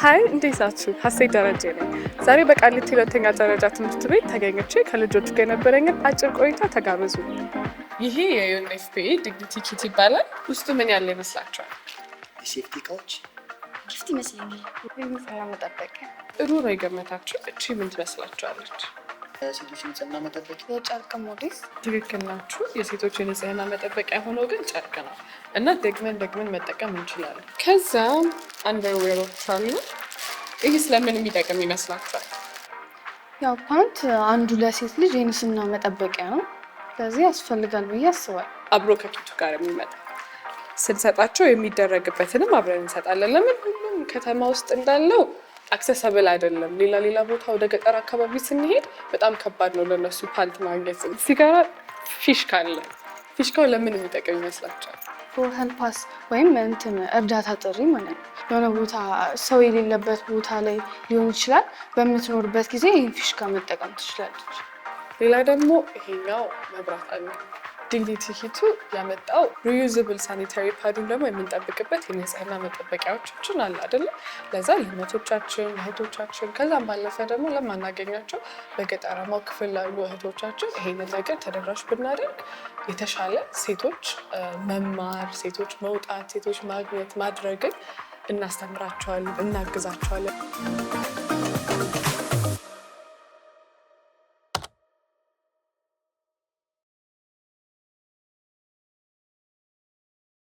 ሀይ እንዴት ናችሁ? ሀሴት ደረጀ ነኝ። ዛሬ በቃሊቲ ሁለተኛ ደረጃ ትምህርት ቤት ተገኝቼ ከልጆች ጋር የነበረኝን አጭር ቆይታ ተጋበዙ። ይሄ የዩኤንኤፍፒኤ ዲግኒቲ ኪት ይባላል። ውስጡ ምን ያለ ይመስላችኋል? የሴፍቲ እቃዎች ጊፍት ይመስለኛል። ንጽህና መጠበቂያ። ጥሩ ነው የገመታችሁ። እቺ ምን ትመስላችኋለች? ሴቶች ንጽህና መጠበቂያ የጨርቅ ሞዴስ። ትክክል ናችሁ። የሴቶች የንጽህና መጠበቂያ ሆኖ ግን ጨርቅ ነው እና ደግመን መጠቀም እንችላለን። ከዛም አንደርዌሮች አሉ። ይህ ስለምን የሚጠቅም ይመስላችኋል? ያው ፓንት አንዱ ለሴት ልጅ የንጽህና መጠበቂያ ነው። ስለዚህ ያስፈልጋል ብዬ አስባለሁ። አብሮ ከኪቱ ጋር የሚመጣ ስንሰጣቸው የሚደረግበትንም አብረን እንሰጣለን። ለምን ሁሉም ከተማ ውስጥ እንዳለው አክሰሰብል አይደለም። ሌላ ቦታ ወደ ገጠር አካባቢ ስንሄድ በጣም ከባድ ነው ለነሱ ፓንት ማግኘት። ሲጋራ ፊሽካ አለ። ፊሽካው ለምን የሚጠቅም ይመስላችኋል? ሄልፓስ ወይም እርዳታ ጥሪ ማለት ነው። የሆነ ቦታ ሰው የሌለበት ቦታ ላይ ሊሆን ይችላል። በምትኖርበት ጊዜ ይህን ፊሽካ መጠቀም ትችላለች። ሌላ ደግሞ ይሄኛው መብራት አለ። ዲግኒቲ ኪቱ ያመጣው ሪዩዝብል ሳኒታሪ ፓዱን ደግሞ የምንጠብቅበት የንጽህና መጠበቂያዎቻችን አለ አይደለ? ለዛ ለእናቶቻችን ለእህቶቻችን፣ ከዛም ባለፈ ደግሞ ለማናገኛቸው በገጠራማው ክፍል ላሉ እህቶቻችን ይሄንን ነገር ተደራሽ ብናደርግ የተሻለ ሴቶች መማር፣ ሴቶች መውጣት፣ ሴቶች ማግኘት ማድረግን እናስተምራቸዋለን፣ እናግዛቸዋለን።